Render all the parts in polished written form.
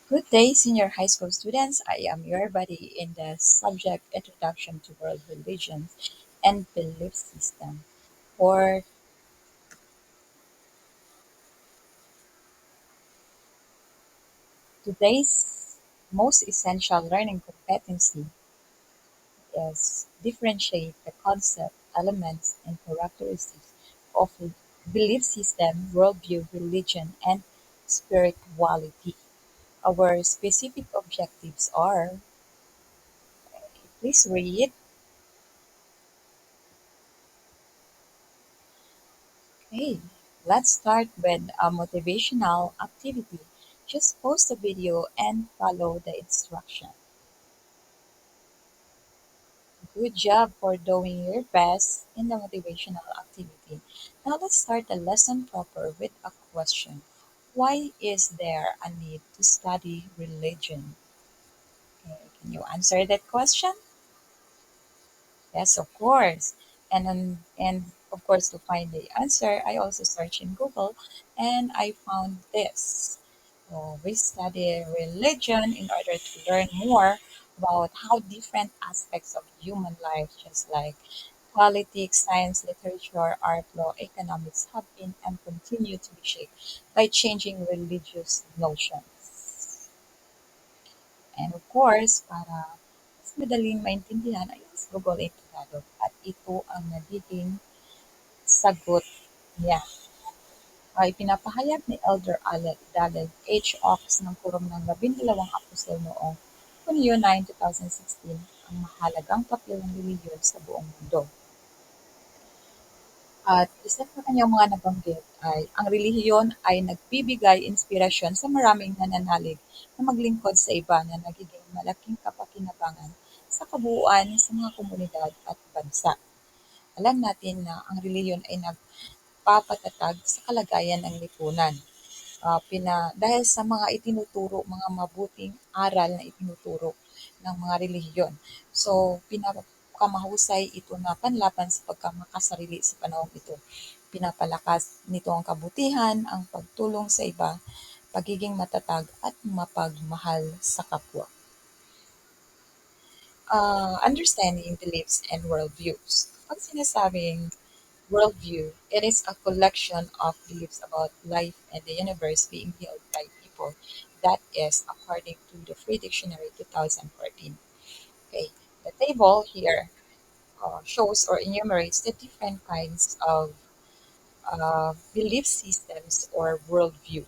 Good day, senior high school students. I am your buddy in the subject Introduction to World Religions and Belief System. For today's most essential learning competency is differentiate the concept, elements, and characteristics of belief system, worldview, religion, and spirituality. Our specific objectives are, please read. Okay, let's start with a motivational activity. Just pause the video and follow the instruction. Good job for doing your best in the motivational activity. Now let's start the lesson proper with a question. Why is there a need to study religion? Okay, can you answer that question? Yes, of course. And of course, to find the answer, I also searched in Google and I found this. So we study religion in order to learn more about how different aspects of human life, just like politics, science, literature, art, law, economics, have been and continue to be shaped by changing religious notions. And of course, para mas madaling maintindihan ay mas Google in Tagalog at ito ang nagiging sagot niya. Ipinapahayag ni Elder Alec Daled H. Oaks ng Quorum ng Labindalawang Apostol noong Hunyo 9, 2016 ang mahalagang papel ng relihiyon sa buong mundo. At isa sa kanyang mga nabanggit ay ang relihiyon ay nagbibigay inspirasyon sa maraming nananalig na maglingkod sa iba na nagiging malaking kapakinabangan sa kabuuan sa mga komunidad at bansa. Alam natin na ang relihiyon ay nagpapatatag sa kalagayan ng lipunan. Dahil sa mga itinuturo, mga mabuting aral na itinuturo ng mga relihiyon. So, pinakamahusay ito na panlaban sa pagkamakasarili sa panahong ito. Pinapalakas nito ang kabutihan, ang pagtulong sa iba, pagiging matatag at mapagmahal sa kapwa. Understanding beliefs and worldviews. Pag sinasabing worldview, it is a collection of beliefs about life and the universe being held by people. That is according to the Free Dictionary 2014. Okay, the table here shows or enumerates the different kinds of belief systems or worldview.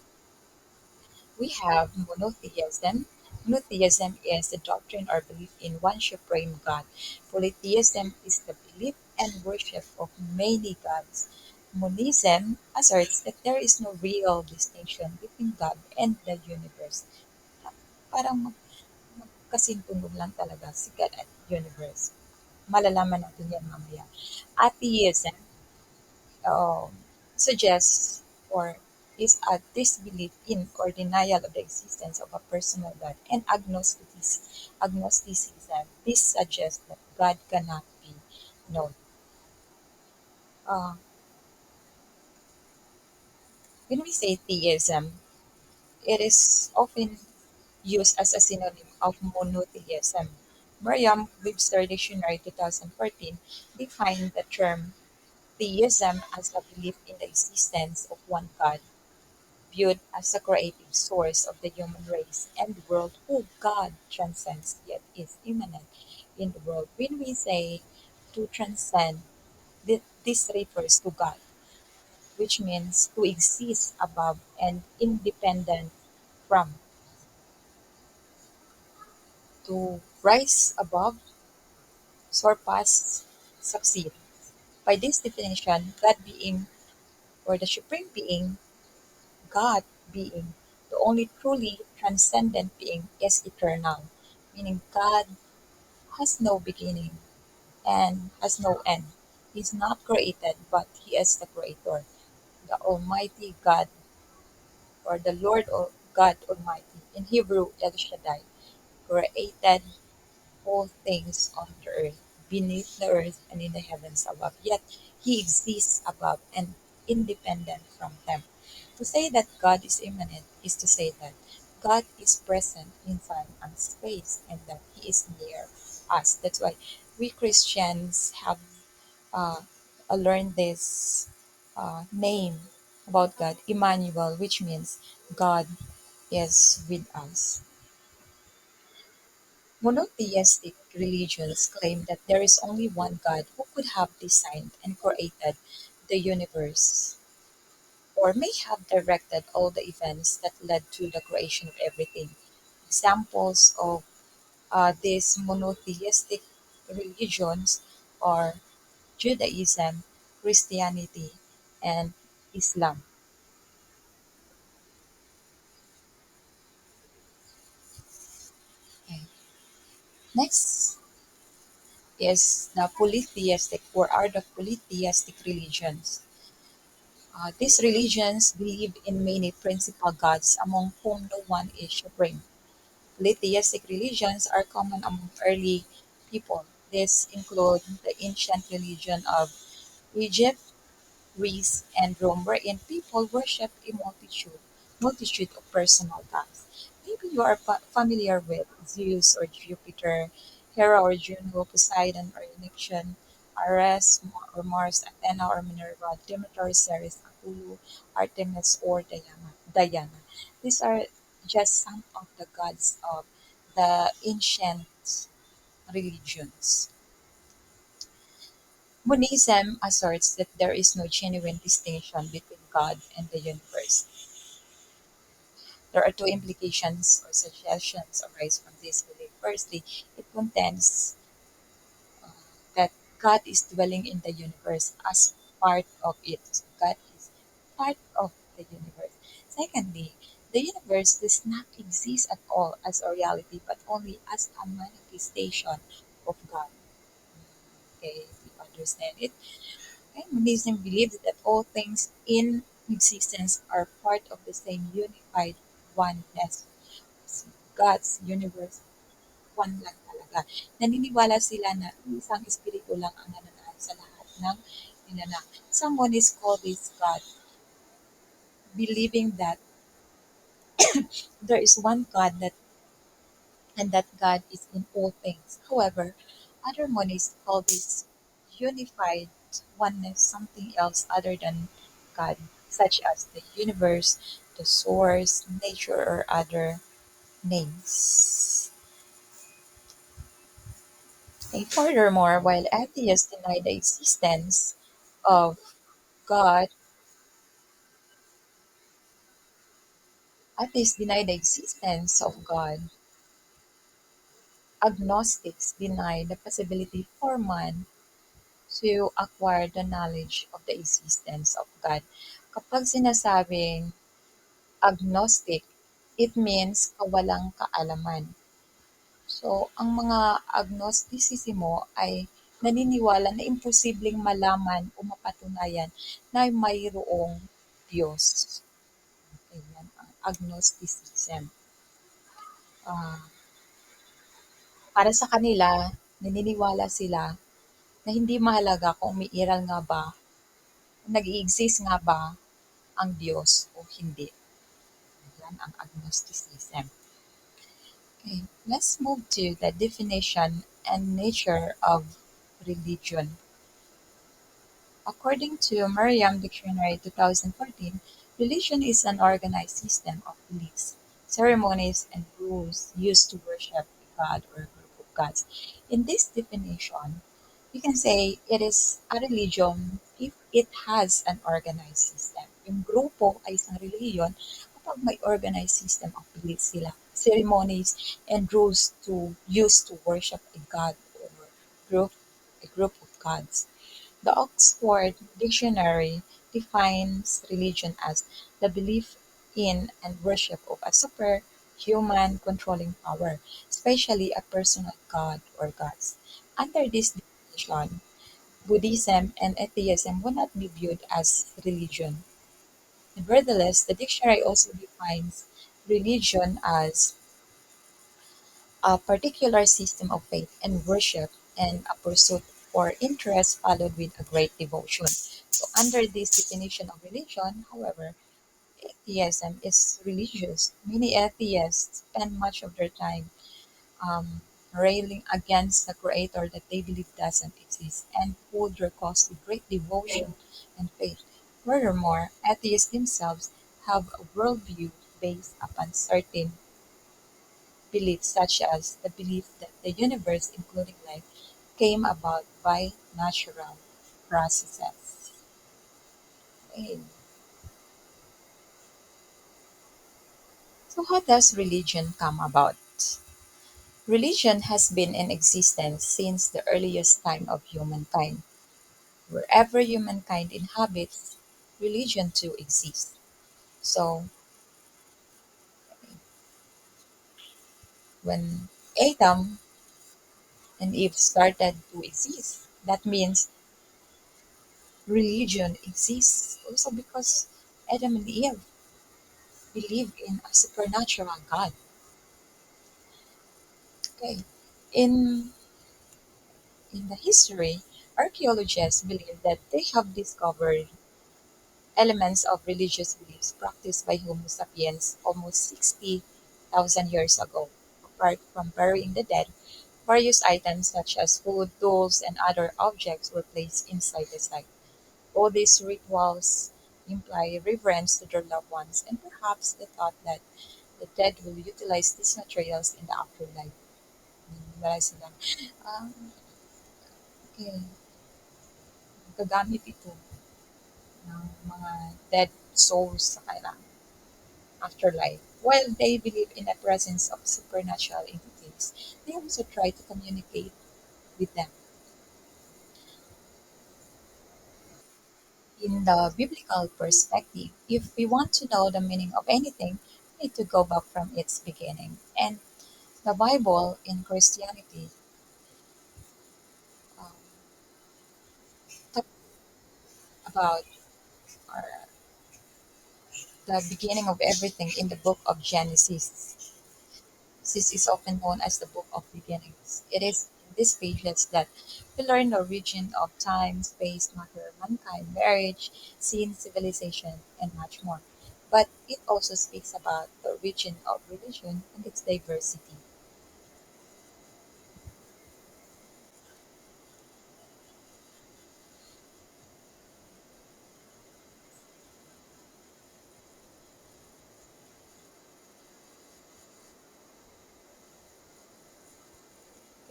We have monotheism. Monotheism is the doctrine or belief in one supreme God. Polytheism is the belief and worship of many gods. Monism asserts that there is no real distinction between God and the universe. Parang magkasintungod lang talaga si God at universe. Malalaman natin yan mamaya. Atheism um, suggests or is a disbelief in or denial of the existence of a personal God, and agnosticism. This suggests that God cannot be known. Uh, when we say theism, it is often used as a synonym of monotheism. Merriam-Webster Dictionary 2014 defined the term theism as a belief in the existence of one God viewed as a creative source of the human race and the world who God transcends yet is immanent in the world. When we say to transcend, this refers to God, which means to exist above and independent from, to rise above, surpass, succeed. By this definition, God being or the supreme being, God being, the only truly transcendent being is eternal, meaning God has no beginning and has no end. He's not created, but He is the Creator, the Almighty God, or the Lord or God Almighty. In Hebrew, El Shaddai, created all things on the earth, beneath the earth, and in the heavens above. Yet He exists above and independent from them. To say that God is immanent is to say that God is present in time and space and that He is near us. That's why we Christians have uh, learned this name about God, Emmanuel, which means God is with us. Monotheistic religions claim that there is only one God who could have designed and created the universe, or may have directed all the events that led to the creation of everything. Examples of these monotheistic religions are Judaism, Christianity, and Islam. Okay. Next is the polytheistic or are the polytheistic religions. These religions believe in many principal gods among whom no one is supreme. Polytheistic religions are common among early people. These include the ancient religion of Egypt, Greece, and Rome, wherein people worship a multitude of personal gods. Maybe you are familiar with Zeus or Jupiter, Hera or Juno, Poseidon or Neptune, Ares or Mars, Athena or Minerva, Demeter, Ceres, Apollo, Artemis, or Diana. These are just some of the gods of the ancient religions. Monism asserts that there is no genuine distinction between God and the universe. There are two implications or suggestions arise from this belief. Firstly, it contends uh, that God is dwelling in the universe as part of it. So God is part of the universe. Secondly, the universe does not exist at all as a reality, but only as a manifestation of God. Okay, you understand it? Buddhism believes that all things in existence are part of the same unified oneness. God's universe, one lang talaga. Naniniwala sila na isang espiritu lang ang nananahan sa lahat ng nilalang. Someone is called this God, believing that there is one God that and that God is in all things. However, other monists call this unified oneness something else other than God, such as the universe, the source, nature, or other names. And furthermore, while atheists deny the existence of God, atheists deny the existence of God, agnostics deny the possibility for man to acquire the knowledge of the existence of God. Kapag sinasabing agnostic, it means kawalang kaalaman. So, ang mga agnostisismo ay naniniwala na imposibleng malaman o mapatunayan na mayroong Diyos. Ayan, ang agnosticism. Ah, para sa kanila, naniniwala sila na hindi mahalaga kung umiiral nga ba, nag-i-exist nga ba ang Diyos o hindi. Yan ang agnosticism. Okay, let's move to the definition and nature of religion. According to Merriam Dictionary 2014, religion is an organized system of beliefs, ceremonies, and rules used to worship a god or a group of gods. In this definition, you can say it is a religion if it has an organized system. Yung grupo ay isang reliyon kapag may organized system of beliefs sila, ceremonies, and rules to use to worship a god or group, a group of gods. The Oxford Dictionary defines religion as the belief in and worship of a superhuman controlling power, especially a personal god or gods. Under this definition, Buddhism and atheism would not be viewed as religion. Nevertheless, the dictionary also defines religion as a particular system of faith and worship and a pursuit or interest followed with a great devotion. So, under this definition of religion, however, Atheism is religious. Many atheists spend much of their time um, railing against the creator that they believe doesn't exist and hold their cause with great devotion and faith. Furthermore, atheists themselves have a worldview based upon certain beliefs, such as the belief that the universe, including life, came about by natural processes. Okay. So, how does religion come about? Religion has been in existence since the earliest time of humankind. Wherever humankind inhabits, religion too exists. So, when Adam and Eve started to exist, that means religion exists also because Adam and Eve believe in a supernatural God. Okay. In in the history, archaeologists believe that they have discovered elements of religious beliefs practiced by Homo sapiens almost 60,000 years ago. Apart from burying the dead, various items such as food, tools, and other objects were placed inside the site. All these rituals imply reverence to their loved ones and perhaps the thought that the dead will utilize these materials in the afterlife. Wala sila. Um, okay, gagamit ito ng mga dead souls sa kailangan afterlife. While they believe in the presence of supernatural entities, they also try to communicate with them. In the biblical perspective, if we want to know the meaning of anything, we need to go back from its beginning. And the Bible in Christianity um, talk about uh, the beginning of everything in the book of Genesis. This is often known as the Book of Beginnings. It is in these pages that we learn the origin of time, space, matter, mankind, marriage, sin, civilization, and much more. But it also speaks about the origin of religion and its diversity.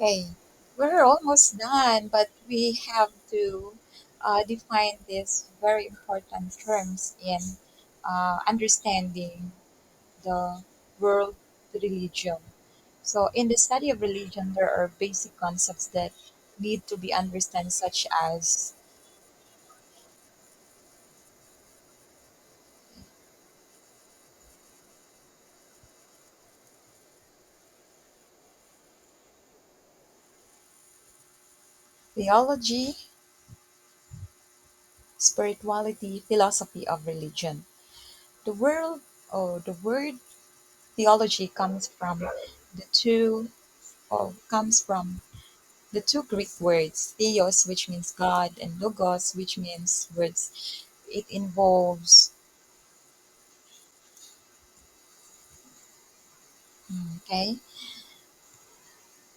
Okay, we're almost done, but we have to define these very important terms in understanding the world religion. So, in the study of religion, there are basic concepts that need to be understood, such as theology, spirituality, philosophy of religion. The world or the word theology comes from the two Greek words theos, which means God, and logos, which means words. It involves okay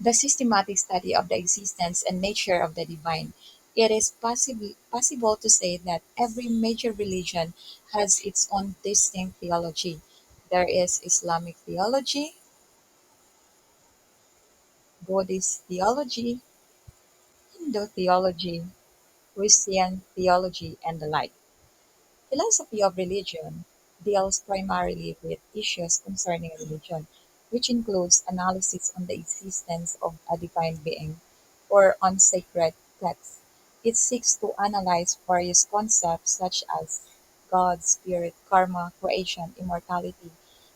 the systematic study of the existence and nature of the divine. It is possible to say that every major religion has its own distinct theology. There is Islamic theology, Buddhist theology, Hindu theology, Christian theology, and the like. Philosophy of religion deals primarily with issues concerning religion, which includes analysis on the existence of a divine being or on sacred texts. It seeks to analyze various concepts such as God, spirit, karma, creation, immortality,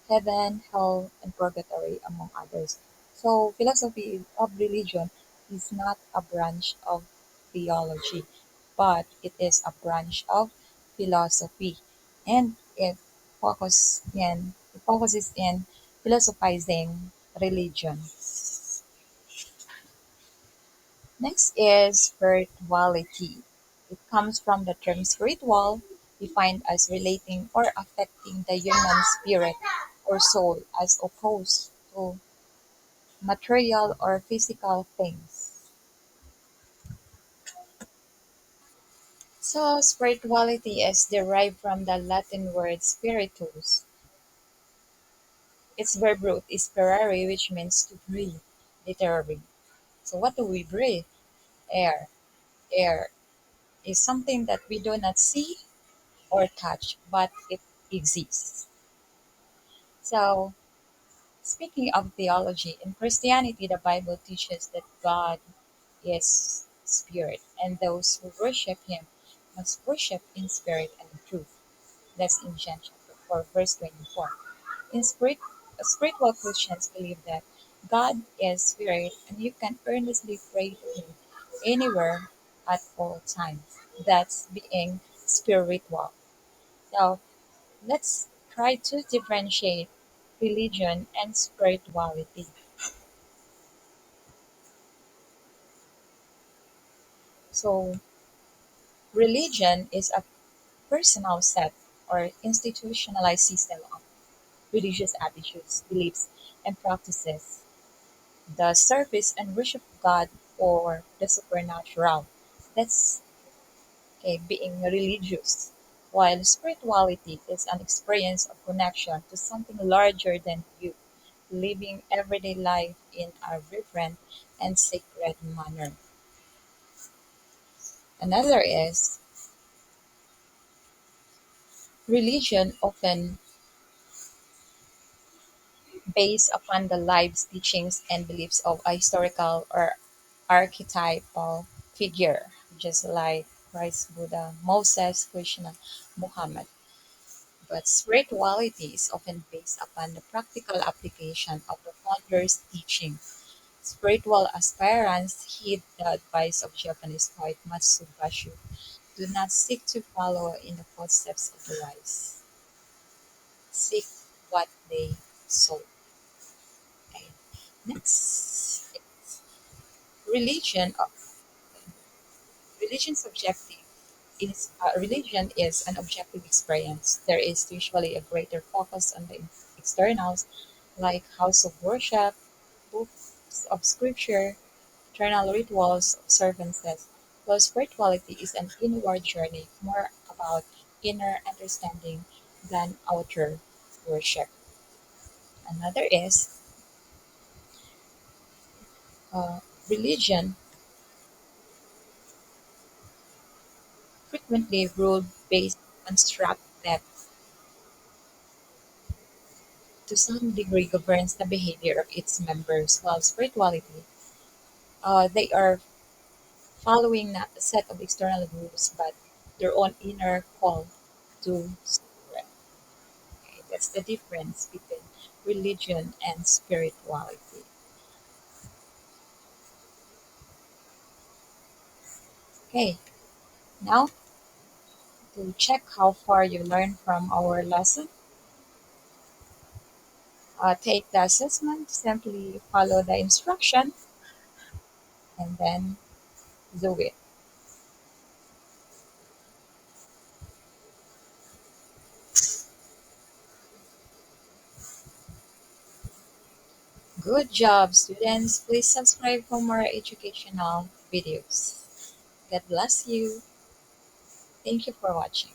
heaven, hell, and purgatory, among others. So, philosophy of religion is not a branch of theology, but it is a branch of philosophy, and it focuses in philosophizing religion. Next is spirituality. It comes from the term spiritual. defined as relating or affecting the human spirit or soul as opposed to material or physical things. So, spirituality is derived from the Latin word spiritus. Its verb root is sperare, which means to breathe, literally. So, what do we breathe? Air. Air is something that we do not see or touch, but it exists. So, speaking of theology, in Christianity, the Bible teaches that God is spirit, and those who worship Him must worship in spirit and in truth. That's in John chapter 4, verse 24. In spirit, spiritual Christians believe that God is spirit, and you can earnestly pray to Him anywhere at all times. That's being spiritual. So let's try to differentiate religion and spirituality. So, religion is a personal set or institutionalized system of religious attitudes, beliefs, and practices. The service and worship of God or the supernatural. That's okay, being religious. While spirituality is an experience of connection to something larger than you, living everyday life in a reverent and sacred manner. Another is religion often based upon the lives, teachings, and beliefs of a historical or archetypal figure, just like Christ, Buddha, Moses, Krishna, Muhammad. But spirituality is often based upon the practical application of the founder's teaching. Spiritual aspirants heed the advice of Japanese poet Matsubashu. Do not seek to follow in the footsteps of the wise. Seek what they sow. Okay. Next, religion. Religion subjective religion is an objective experience. There is usually a greater focus on the externals, like house of worship, books of scripture, eternal rituals, observances. While spirituality is an inward journey, more about inner understanding than outer worship. Another is uh, religion frequently rule based construct that to some degree governs the behavior of its members, while spirituality, they are following not a set of external rules but their own inner call to spirit. Okay, that's the difference between religion and spirituality. Okay, now to check how far you learned from our lesson, take the assessment, simply follow the instruction, and then do it. Good job, students. Please subscribe for more educational videos. God bless you. Thank you for watching.